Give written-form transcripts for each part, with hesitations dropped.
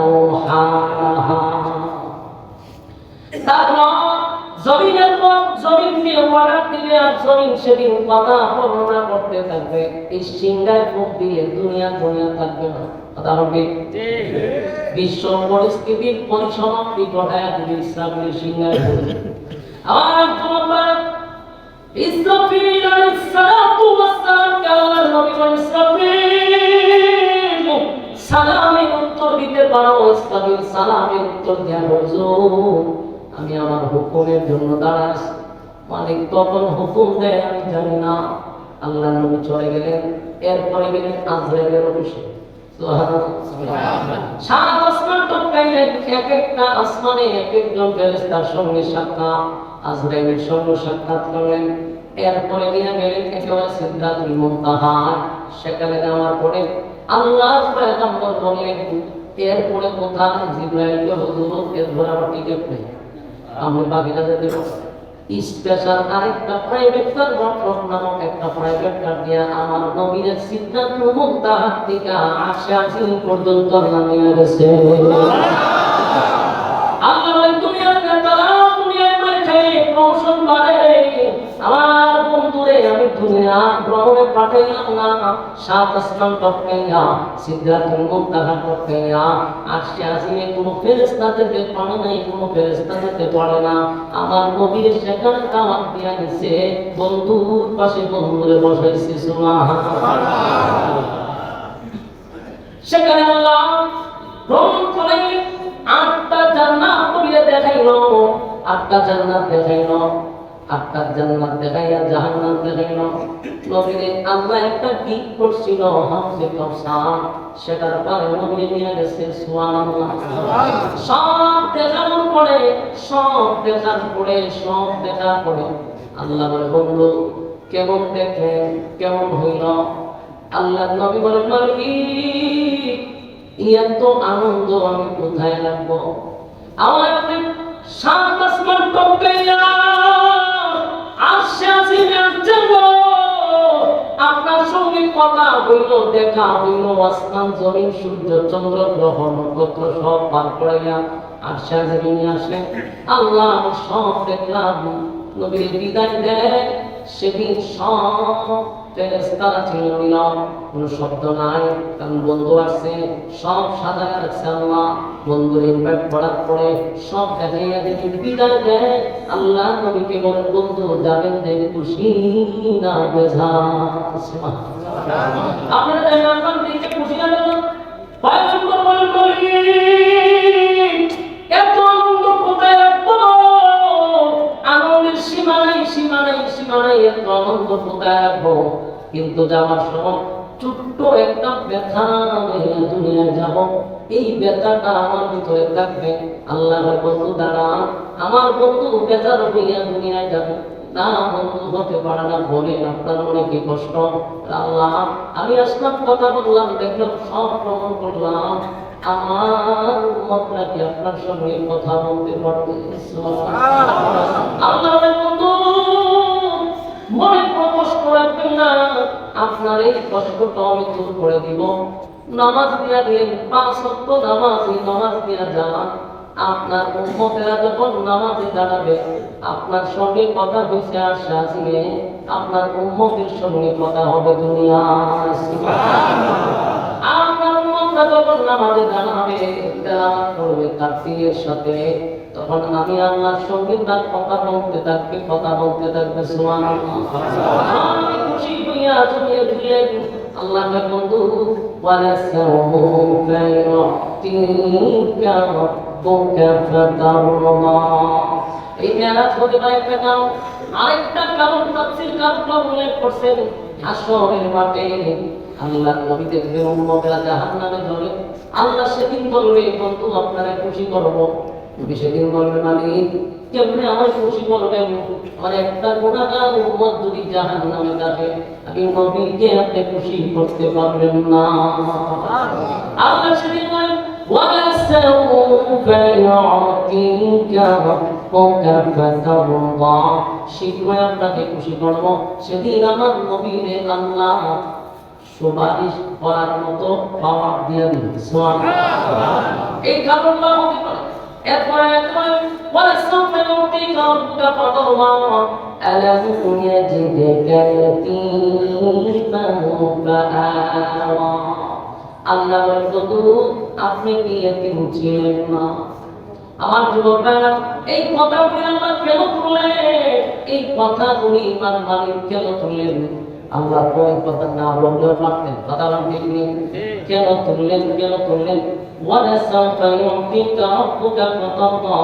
أوحاها তারপর জমিনের পর জমিন দিয়ে ওয়ার্ডার দিলে আর জমিন সেদিন কথা বর্ণনা করতে থাকবে। এই সিংহায় মুখ দিয়ে দুনিয়া থাকবে না। কথা হবে বিশ্ব পরিস্থিতির পরিসমাপ্তি ঘটায় দিবে ইসলামের সিংহায়। আমার তোমার ইসরাফিল আলাইহিস সালাতু ওয়াস সালাম কে আল্লাহর নবী ইসরাফিল সালামের উত্তর দিতে পারো। ইসরাফিল সালামের উত্তর দেয়া হুজুর আমি আমার হুকুমের জন্য দাঁড়াচ্ছি, মালিক কখন হুকুম দেয় আমি জানি না। আল্লাহর নবী চলে গেলেন। এরপরে গেলেন আজরাইলের অফিসে। সারা আসমান টপকাইলেন, এক একটা আসমানে এক একজন ফেরেশতার সঙ্গে সাক্ষাৎ, আজরাইলের সঙ্গে সাক্ষাৎ করলেন। এরপরে নিয়ে গেলেন একেবারে সিদরাতুল মুনতাহা। সেখানে যাওয়ার পরে আল্লাহর পয়গম্বর বললেন এরপরে কোথায়? জিবরাইলকে হুজুর এরপরে আমার টিকিট নেই, আমি বাকিটা যেতে স্পেশাল আরেকটা প্রাইভেট কার নামক একটা প্রাইভেট কার দিয়ে আমার নবীর সিদ্ধাতুল মুনতাহা থেকে আশি পর্যন্ত নামিয়ে গেছে। আল্লাহ বলেন তুমি আর দুনিয়ায় মাঠে কৌশল বাড়ে আমার বন্ধুরে আমি দুনিয়া ভ্রমণে পাঠাইলাম না। সাত আসমান টপকাইয়া সিদরাতুল মুনতাহা টপকাইয়া আশি কোনো ফেরেশতা যেতে পারে নাই, কোনো ফেরেশতা যেতে পারে না। আমার নবীর সেখানে দাওয়াত দিয়া গেছে, বন্ধুর পাশে বন্ধুরে বসাইছে। সুবহানাল্লাহ। সেখানে আল্লাহ ভ্রমণ করে আটটা জান্নাত নবীরে দেখাইলো, আটটা জান্নাত দেখাইলো, আটটা জান্নাত দেখাইয়া জাহান্নাম দেখাইলো। নবীরে আল্লাহ একটা গীত করছিল হাউজে কাউসার, সেটার পরে নবীরে নিয়ে গেছে। সুবহানাল্লাহ। সব দেখার পরে আল্লাহ বলে বন্ধু কেমন দেখে কেমন হইল? আল্লাহ নবী বলে মালিক এত আনন্দ আমি কোথায় রাখবো? আমার আপনি সাত আসমান টপকাইয়া আপনার সঙ্গে কথা হইল, দেখা হইল, আসমান জমিন সূর্য চন্দ্র গ্রহ নক্ষত্র সব পার করাইয়া আশা জমিনে আসে। আল্লাহ সব দেখলাম। নবীর বিদায় দেয় সেদিন সব ফেরেশতারা ছিল নীরব, কোনো শব্দ নাই, কারণ বন্ধু আসছে, সব সাদা রাখছে। আল্লাহ বন্ধুর ইনভাইট করার পরে সব দেখাইয়া যদি বিদায় দেয় আল্লাহ নবীকে বলে বন্ধু যাবেন দেখ খুশি না বেজা। আপনারা দেখেন দিকে খুশি না বেজা পয়গম্বর বলেন এত আনন্দ কোথায় রাখবো? আনন্দের সীমা নাই, এত আনন্দ কোথায় রাখবো? কিন্তু যাওয়ার সময় ছোট্ট একটা ব্যথা নিয়ে দুনিয়ায় যাব, এই ব্যথাটা আমার ভিতরে থাকবে। আল্লাহর বন্ধু দ্বারা আমার বন্ধু ব্যথার হইয়া দুনিয়ায় যাবে না, বন্ধু হতে পারে না বলে আপনার মনে কি কষ্ট? আল্লাহ আমি আসলাম, কথা বললাম, দেখলাম, সব ভ্রমণ করলাম, আমার উম্মতরা কি আপনার সঙ্গে কথা বলতে পারবে? আল্লাহ বন্ধু মনে কষ্ট রাখবেন না, আপনার এই কষ্টটা আমি দূর করে দিব। নামাজ দিয়া দিলেন, 5 ওয়াক্ত নামাজ দিয়া যান। আপনার উম্মতেরা যখন নামাজে দাঁড়াবে আপনার সঙ্গে কথা হয়েছে আশা আসবে, আপনার উম্মতের সঙ্গে কথা হবে দুনিয়ায়। আপনার উম্মতরা যখন নামাজে দাঁড়াবে তেলাওয়াত করবে তাকবীরের সাথে, তখন আমি আল্লাহর সঙ্গে তার কথা বলতে থাকবে। সুবহানাল্লাহ। আমি খুশি হইয়া জমিয়ে দিয়ে আল্লাহ বন্ধু ওয়ালাসাউফা ইউতিকা রাব্বুকা ফাতারদা। এই মেরাজ হতে পারে একটা কারণ, আরেকটা কারণ তাফসীরকার উল্লেখ করছেন। হাসরের মাঠে আল্লাহ নবী দেখবে উম্মতরা জাহান্নামে জ্বলে, আল্লাহ সেদিন বলবে বন্ধু আপনারা খুশি করব। নবী সেদিন বলবে মালিক কেমনে আমার খুশি করবেন? আমার একটা গুনাহগার উম্মত যদি জাহান্নামে যাবে আমি নবীকে আপনি খুশি করতে পারবেন না। আল্লাহ সেদিন বলেন ওয়ালাসাউফা ইউতিকা রাব্বুকা ফাতারদা, শীঘ্রই আপনাকে খুশি করব। সেদিন আমার নবীরে আল্লাহ সুপারিশ করার মতো পাওয়ার দিয়ে দিন। এই কারণটা হতে পারে। এরপরে ওয়ালাসসাফা ইউতিকা রাব্বুকা ফাতারদা আলাম ইয়াজিদকা ইয়াতীমান ফাআওয়া। আল্লাহ বলেন, আপনি কি এতিম ছিলেন না? আমার যুবকরা, এই কথাগুলি আল্লাহ কেন তুললেন? এই কথাগুলি ইমান মালিক কেন তুললেন? আল্লাহ কোন কথা না বললেও পারতেন, কথা বললেন কেন তুললেন? ওয়ালাসসাফা ইউতিকা রাব্বুকা ফাতারদা।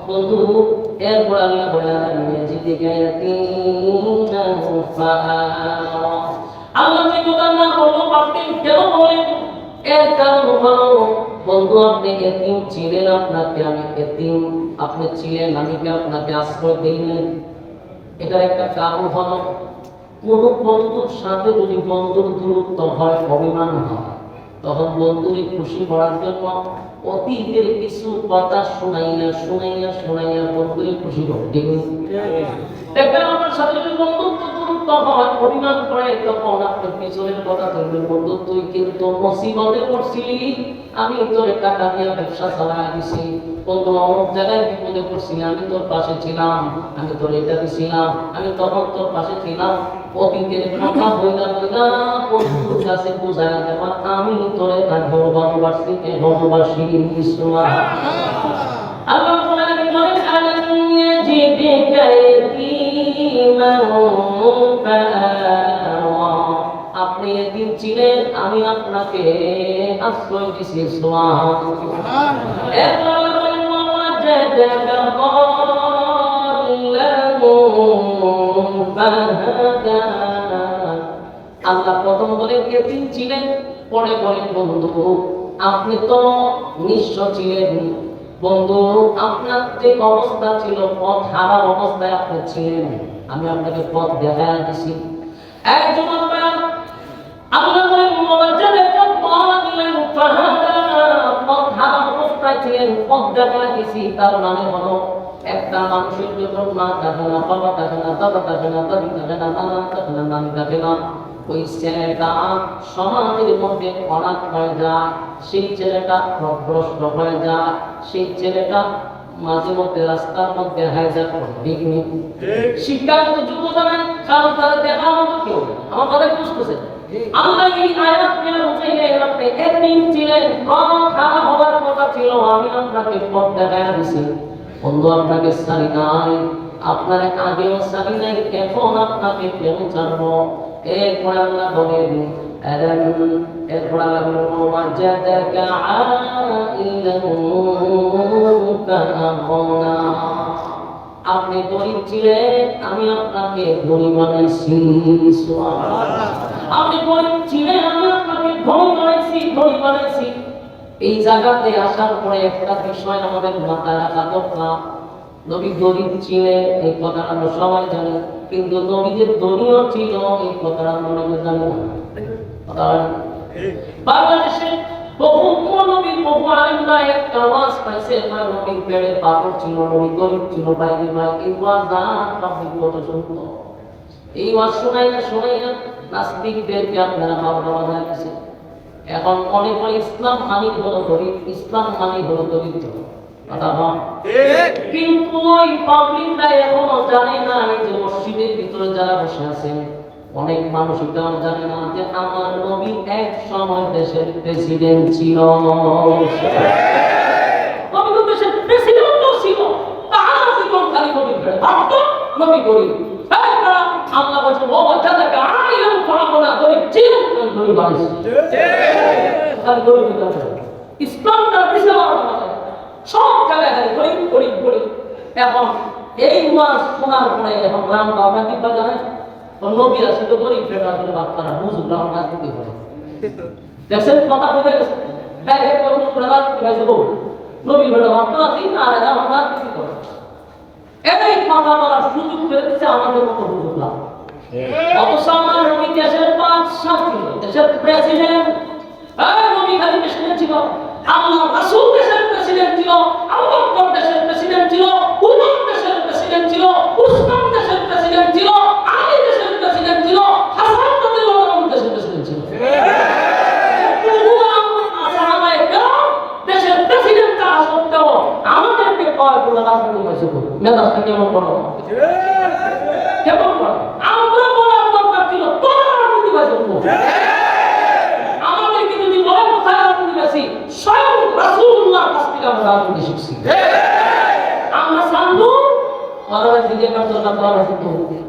বন্ধু, এরপর আল্লাহ বলেন ইয়াজিদকা ইয়াতীমান ফাআওয়া। আল্লাহ যে কথা না বললেও পারতেন, কেন বলেন? এর কারণ হলো, বন্ধু আপনি এতিম ছিলেন, আপনাকে আমি এতিম, আপনি ছিলেন, আমি কি আপনাকে আশ্রয় দিইনি? এটার একটা কারণ হলো, কোন বন্ধুর সাথে যদি বন্ধুর দূরত্ব হয়, অভিমান হয়, তখন বন্ধুকে খুশি করার জন্য অতীতের কিছু কথা শোনাইয়া বন্ধুকে খুশি করে। ঠিক দেখবেন আমার সাথে যদি বন্ধুত্ব দূরত্ব হয়, অভিমান করে, তখন আপনার পিছনের কথা ধরবেন, বন্ধু তুই কিন্তু মুসিবতে পড়ছিলি, আমি তোর টাকা দিয়ে ব্যবসা চালাই দিছি, বন্ধু অনেক জায়গায় বিপদে পড়ছিলি, আমি তোর পাশে ছিলাম, আমি তোর এটা দিছিলাম, আমি তখন তোর পাশে ছিলাম। অতীতের কথা হইলা বন্ধুর কাছে বুঝায় দেওয়া, আমি তোরে ভালোবাসি। আল্লাহ বলেন আলাম ইয়াজিদকা ইয়াতীমান ফাআওয়া। আপনি এতিম ছিলেন, আমি আপনাকে আশ্রয় দিয়েছি। সুবহানাল্লাহ। এরপর আল্লাহ বলেন ওয়াজাদাকা যাল্লান ফাহাদা। আল্লাহ প্রথম বলেন এতিম ছিলেন, পরে বলেন বন্ধু আপনি তো নিঃস্ব ছিলেন, বন্ধু আপনার যে অবস্থা ছিল, পথ হারা অবস্থায় আপনি ছিলেন, আমি আপনাকে পথ দেখায় দিছি। একজন আল্লাহ বলেন ওয়াজাদাকা যাল্লান ফাহাদা। পথ হারা অবস্থায় ছিলেন, পথ দেখায় দিছি, তার মানে হলো একটা মানুষের যখন মা থাকে না, বাবা থাকে না, দাদা থাকে না, দাদি থাকে না, নানা থাকে না, নানি থাকে না, ওই ছেলেটা সমাজের মধ্যে অনাথ হয়ে যায়, সেই ছেলেটা ভ্রষ্ট হয়ে যায়, সেই ছেলেটা মাঝে মধ্যে রাস্তার মধ্যে হাইজা করে। শিক্ষাগত যোগ্যতা নাই, কারণ তারা দেখা মতো কেউ। আমার কথা বুঝতেছে? আল্লাহ এই আয়াত নিয়ে বুঝাইলেন আপনি এতিম ছিলেন, পথ হারা হওয়ার কথা ছিল, আমি আপনাকে পথ দেখায় দিছি। বন্ধু আপনাকে ছাড়ি নাই, আপনার আগেও ছাড়ি নাই, এখন আপনাকে কেন ছাড়বো? এরপর আল্লাহ বলেন ওয়াজাদাকা আইলান ফাআগনা। আপনি গরিব ছিলেন, আমি আপনাকে ধনী বানাইছি। আপনি গরিব ছিলেন, আমি আপনাকে ধনী বানাইছি। এই জায়গাতে আসার পরে একটা বিষয় আমাদের মাথায় রাখা দরকার। নবী গরিব ছিলেন, এই কথা আমরা সবাই জানি, কিন্তু নবী যে ধনীও ছিল, এই কথা আমরা জানি না। বাংলাদেশে বহু নবী, বহু আলেমরা একটা ওয়াজ পাইছে, নবী পেড়ে পাথর ছিল, নবী গরিব ছিল, বাইরে ভাই এই ওয়াজ না পাবলিক কত শুনতো। এই ওয়াজ শোনাইয়া নাস্তিকদেরকে আপনারা ভাবনা বানায় দিয়েছে। এখন অনেক ইসলাম মানি হলো গরিব, ইসলাম মানি হলো দরিদ্র, কিন্তু ওই পাবলিকরা এখনো জানে না যে মসজিদের ভিতরে যারা বসে আছেন অনেক মানুষ এটাও জানে না যে আমার নবী এক সময় দেশের প্রেসিডেন্ট ছিল। নবী তো দেশের প্রেসিডেন্টও ছিল, তার জীবন খালি নবী ভাবতো নবী গরিব। আল্লাহ বলছে ও ওয়াজাদাকা আইলান ফাআগনা, গরিব ছিলেন, গরিব বানিয়েছে। খালি গরিব না, ইসলামটা বিশাল সব জায়গায় গরিব গরিব গরিব। এখন এই ওয়াজ শোনার পরে এখন রাম বাবা কি জানে, নবী আসে তো গরিব ফেরা করে বাচ্চারা বুঝুক রাম রাজনীতি করে। দেখছেন কথা বলে গেছে, হ্যাঁ হ্যাঁ করুন প্রধান গেছে বউ নবী ফেরা বাচ্চা আছে না, রাম রাজনীতি করে। এই কথা বলার সুযোগ করে দিচ্ছে আমাদের মতো বুঝুক না। অথচ আমার নবী দেশের বাদশা ছিল, দেশের প্রেসিডেন্ট। নবী খালি প্রেসিডেন্ট ছিল, আল্লাহ রাসূল দেশের প্রেসিডেন্ট ছিল, আবু বকর দেশের প্রেসিডেন্ট ছিল, উমর দেশের প্রেসিডেন্ট ছিল, উসমান দেশের প্রেসিডেন্ট ছিল, আলী দেশের প্রেসিডেন্ট ছিল, হাসান রাদিয়াল্লাহু আনহু দেশের প্রেসিডেন্ট ছিল। তোমরা রাজনীতি পাইছো মেজাজটা কেমন করো কেমন করো আমরা বলার দরকার ছিল তোমরা রাজনীতি পাইছো আমাদেরকে যদি বলে কোথায় রাজনীতি পাইছি স্বয়ং রাসূলুল্লাহর কাছ থেকে আমরা রাজনীতি শিখছি আমরা সামনে ওরা দিকে কাজ করতে পারবো